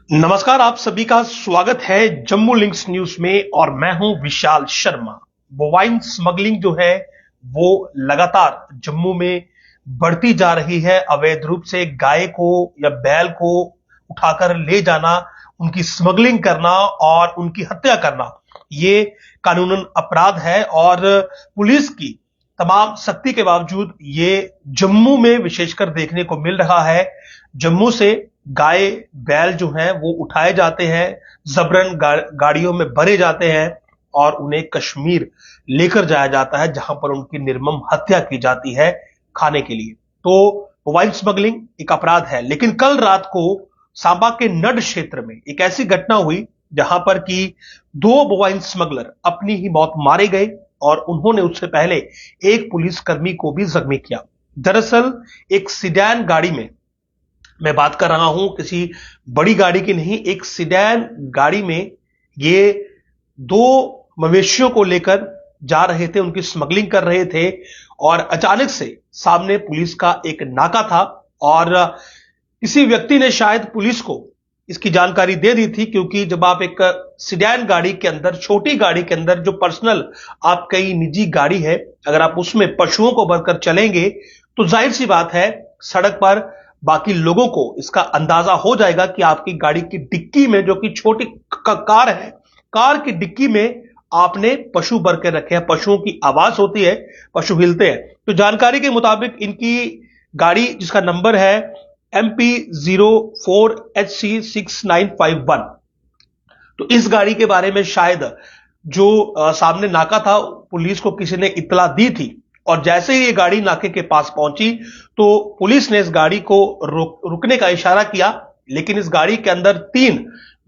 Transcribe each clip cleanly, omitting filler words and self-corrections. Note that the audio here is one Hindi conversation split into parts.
नमस्कार, आप सभी का स्वागत है जम्मू लिंक्स न्यूज में और मैं हूं विशाल शर्मा। बोवाइन स्मगलिंग जो है वो लगातार जम्मू में बढ़ती जा रही है। अवैध रूप से गाय को या बैल को उठाकर ले जाना, उनकी स्मगलिंग करना और उनकी हत्या करना, ये कानूनन अपराध है और पुलिस की तमाम सख्ती के बावजूद ये जम्मू में विशेषकर देखने को मिल रहा है। जम्मू से गाय बैल जो हैं वो उठाए जाते हैं, जबरन गाड़ियों में भरे जाते हैं और उन्हें कश्मीर लेकर जाया जाता है, जहां पर उनकी निर्मम हत्या की जाती है खाने के लिए। तो मोबाइल स्मगलिंग एक अपराध है। लेकिन कल रात को सांबा के नड क्षेत्र में एक ऐसी घटना हुई जहां पर कि दो मोबाइल स्मगलर अपनी ही मौत मारे गए और उन्होंने उससे पहले एक पुलिसकर्मी को भी जख्मी किया। दरअसल एक सिडैन गाड़ी में, मैं बात कर रहा हूं किसी बड़ी गाड़ी की नहीं, एक सिडैन गाड़ी में ये दो मवेशियों को लेकर जा रहे थे, उनकी स्मगलिंग कर रहे थे और अचानक से सामने पुलिस का एक नाका था और किसी व्यक्ति ने शायद पुलिस को इसकी जानकारी दे दी थी, क्योंकि जब आप एक सिडैन गाड़ी के अंदर, छोटी गाड़ी के अंदर जो पर्सनल आपकी निजी गाड़ी है, अगर आप उसमें पशुओं को भरकर चलेंगे तो जाहिर सी बात है सड़क पर बाकी लोगों को इसका अंदाजा हो जाएगा कि आपकी गाड़ी की डिक्की में, जो कि छोटी कार है, कार की डिक्की में आपने पशु भर के रखे हैं। पशुओं की आवाज होती है, पशु हिलते हैं। तो जानकारी के मुताबिक इनकी गाड़ी, जिसका नंबर है MP04HC6951, तो इस गाड़ी के बारे में शायद जो सामने नाका था, पुलिस को किसी ने इत्तला दी थी और जैसे ही ये गाड़ी नाके के पास पहुंची तो पुलिस ने इस गाड़ी को रुकने का इशारा किया, लेकिन इस गाड़ी के अंदर 3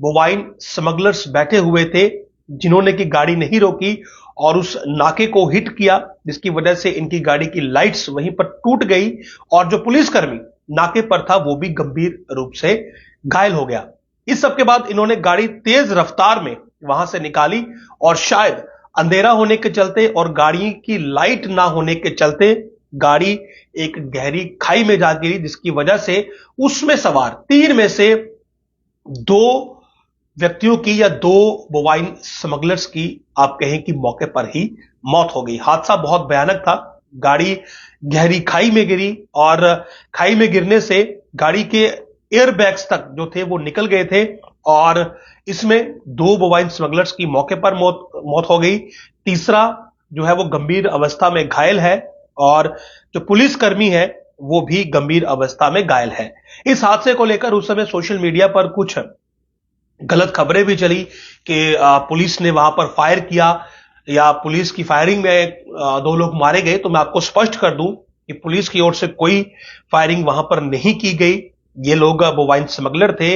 बोवाइन स्मगलर्स बैठे हुए थे जिन्होंने की गाड़ी नहीं रोकी और उस नाके को हिट किया, जिसकी वजह से इनकी गाड़ी की लाइट्स वहीं पर टूट गई और जो पुलिसकर्मी नाके पर था वो भी गंभीर रूप से घायल हो गया। इस सब के बाद इन्होंने गाड़ी तेज रफ्तार में वहां से निकाली और शायद अंधेरा होने के चलते और गाड़ी की लाइट ना होने के चलते गाड़ी एक गहरी खाई में जा गिरी, जिसकी वजह से उसमें सवार 3 में से 2 व्यक्तियों की या 2 बोवाइन स्मगलर्स की, आप कहें कि मौके पर ही मौत हो गई। हादसा बहुत भयानक था। गाड़ी गहरी खाई में गिरी और खाई में गिरने से गाड़ी के एयरबैग्स तक जो थे वो निकल गए थे और इसमें 2 बोवाइन स्मगलर्स की मौके पर मौत हो गई। तीसरा जो है वो गंभीर अवस्था में घायल है और जो पुलिसकर्मी है वो भी गंभीर अवस्था में घायल है। इस हादसे को लेकर उस समय सोशल मीडिया पर कुछ गलत खबरें भी चली कि पुलिस ने वहां पर फायर किया या पुलिस की फायरिंग में 2 लोग मारे गए। तो मैं आपको स्पष्ट कर दूं कि पुलिस की ओर से कोई फायरिंग वहां पर नहीं की गई। ये लोग बोवाइन स्मगलर थे।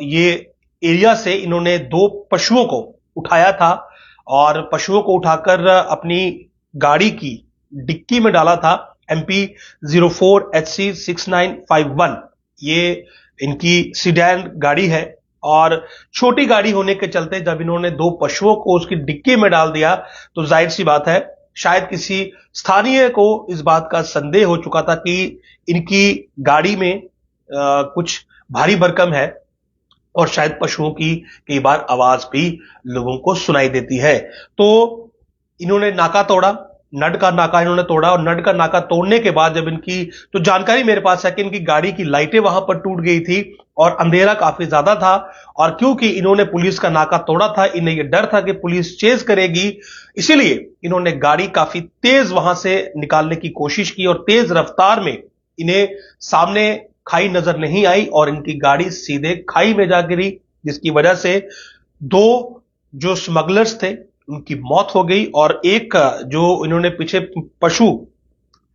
ये एरिया से इन्होंने 2 पशुओं को उठाया था और पशुओं को उठाकर अपनी गाड़ी की डिक्की में डाला था। MP04HC6951 ये इनकी सिडैन गाड़ी है और छोटी गाड़ी होने के चलते जब इन्होंने 2 पशुओं को उसकी डिक्की में डाल दिया तो जाहिर सी बात है शायद किसी स्थानीय को इस बात का संदेह हो चुका था कि इनकी गाड़ी में कुछ भारी भरकम है और शायद पशुओं की कई बार आवाज भी लोगों को सुनाई देती है। तो इन्होंने नाका तोड़ा, नड का नाका इन्होंने तोड़ा और नड का नाका तोड़ने के बाद जब इनकी, तो जानकारी मेरे पास है कि इनकी गाड़ी की लाइटें वहां पर टूट गई थी और अंधेरा काफी ज्यादा था और क्योंकि इन्होंने पुलिस का नाका तोड़ा था, इन्हें यह डर था कि पुलिस चेज करेगी, इसीलिए इन्होंने गाड़ी काफी तेज वहां से निकालने की कोशिश की और तेज रफ्तार में इन्हें सामने खाई नजर नहीं आई और इनकी गाड़ी सीधे खाई में जा गिरी, जिसकी वजह से 2 जो स्मगलर्स थे उनकी मौत हो गई और एक जो इन्होंने पीछे पशु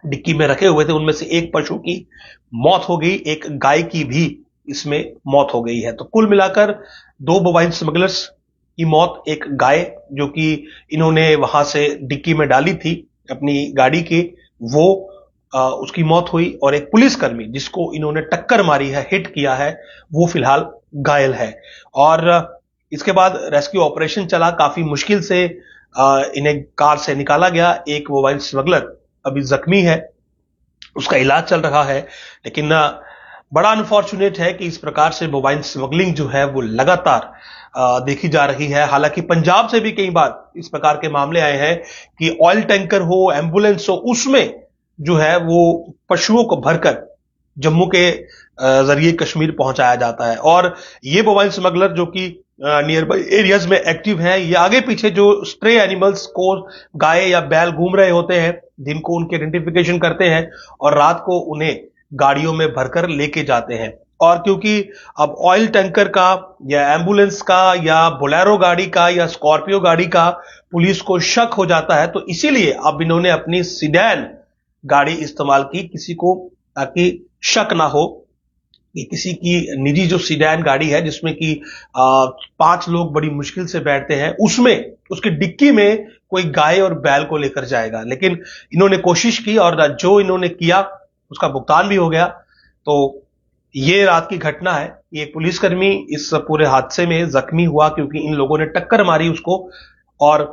डिक्की में रखे हुए थे उनमें से एक पशु की मौत हो गई, एक गाय की भी इसमें मौत हो गई है। तो कुल मिलाकर 2 बोवाइन स्मगलर्स की मौत, एक गाय जो कि इन्होंने वहां से डिक्की में डाली थी अपनी गाड़ी की, वो उसकी मौत हुई और एक पुलिसकर्मी जिसको इन्होंने टक्कर मारी है, हिट किया है, वो फिलहाल घायल है। और इसके बाद रेस्क्यू ऑपरेशन चला, काफी मुश्किल से इन्हें कार से निकाला गया। एक मोबाइल स्मगलर अभी जख्मी है, उसका इलाज चल रहा है, लेकिन बड़ा अनफॉर्चुनेट है कि इस प्रकार से मोबाइल स्मगलिंग जो है वो लगातार देखी जा रही है। हालांकि पंजाब से भी कई बार इस प्रकार के मामले आए हैं कि ऑयल टैंकर हो, एम्बुलेंस हो, उसमें जो है वो पशुओं को भरकर जम्मू के जरिए कश्मीर पहुंचाया जाता है। और ये मोबाइल स्मगलर जो कि नियर बाई एरियाज में एक्टिव हैं, ये आगे पीछे जो स्ट्रे एनिमल्स को, गाय या बैल घूम रहे होते हैं, दिन को उनके आइडेंटिफिकेशन करते हैं और रात को उन्हें गाड़ियों में भरकर लेके जाते हैं। और क्योंकि अब ऑयल टैंकर का या एम्बुलेंस का या बोलेरो गाड़ी का या स्कॉर्पियो गाड़ी का पुलिस को शक हो जाता है, तो इसीलिए अब इन्होंने अपनी सीडैन गाड़ी इस्तेमाल की, किसी को ताकि शक ना हो कि किसी की निजी जो सीडैन गाड़ी है जिसमें कि 5 लोग बड़ी मुश्किल से बैठते हैं, उसमें उसकी डिक्की में कोई गाय और बैल को लेकर जाएगा। लेकिन इन्होंने कोशिश की और जो इन्होंने किया उसका भुगतान भी हो गया। तो ये रात की घटना है। एक पुलिसकर्मी इस पूरे हादसे में जख्मी हुआ क्योंकि इन लोगों ने टक्कर मारी उसको और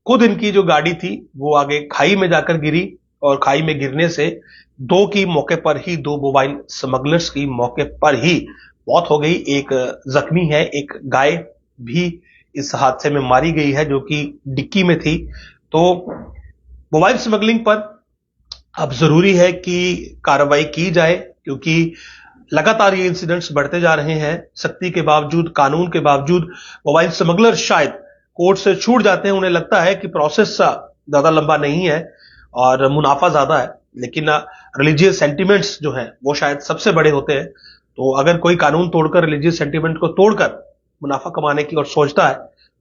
खुद इनकी जो गाड़ी थी वो आगे खाई में जाकर गिरी और खाई में गिरने से दो मोबाइल स्मगलर्स की मौके पर ही मौत हो गई। एक जख्मी है, एक गाय भी इस हादसे में मारी गई है जो कि डिक्की में थी। तो मोबाइल स्मगलिंग पर अब जरूरी है कि कार्रवाई की जाए क्योंकि लगातार ये इंसिडेंट्स बढ़ते जा रहे हैं। सख्ती के बावजूद, कानून के बावजूद मोबाइल स्मगलर शायद कोर्ट से छूट जाते हैं। उन्हें लगता है कि प्रोसेस ज्यादा लंबा नहीं है और मुनाफा ज्यादा है, लेकिन रिलीजियस सेंटिमेंट्स जो हैं वो शायद सबसे बड़े होते हैं। तो अगर कोई कानून तोड़कर, रिलीजियस सेंटिमेंट को तोड़कर मुनाफा कमाने की ओर सोचता है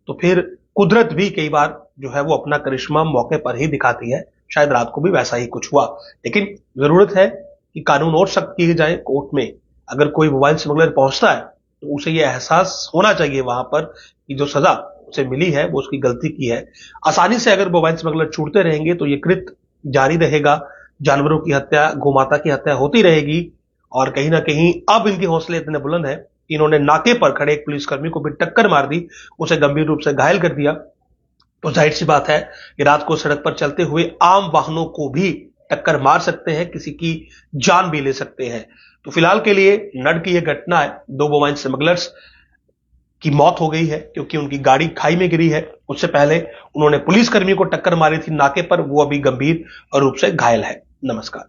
तो फिर कुदरत भी कई बार जो है वो अपना करिश्मा मौके पर ही दिखाती है। शायद रात को भी वैसा ही कुछ हुआ, लेकिन जरूरत है कि कानून और सख्त किए जाए। कोर्ट में अगर कोई मोबाइल स्मगलर पहुंचता है तो उसे यह एहसास होना चाहिए वहां पर कि जो सजा उसे मिली है वो उसकी गलती की है। आसानी से अगर मोबाइल स्मगलर छूटते रहेंगे तो ये कृत्य जारी रहेगा, जानवरों की हत्या, गोमाता की हत्या होती रहेगी। और कहीं ना कहीं अब इनके हौसले इतने बुलंद हैं कि इन्होंने नाके पर खड़े एक पुलिसकर्मी को भी टक्कर मार दी, उसे गंभीर रूप से घायल कर दिया। तो जाहिर सी बात है कि रात को सड़क पर चलते हुए आम वाहनों को भी टक्कर मार सकते हैं, किसी की जान भी ले सकते हैं। तो फिलहाल के लिए नड की यह घटना है, 2 मोबाइल स्मगलर्स की मौत हो गई है क्योंकि उनकी गाड़ी खाई में गिरी है। उससे पहले उन्होंने पुलिसकर्मी को टक्कर मारी थी नाके पर, वो अभी गंभीर रूप से घायल है। नमस्कार।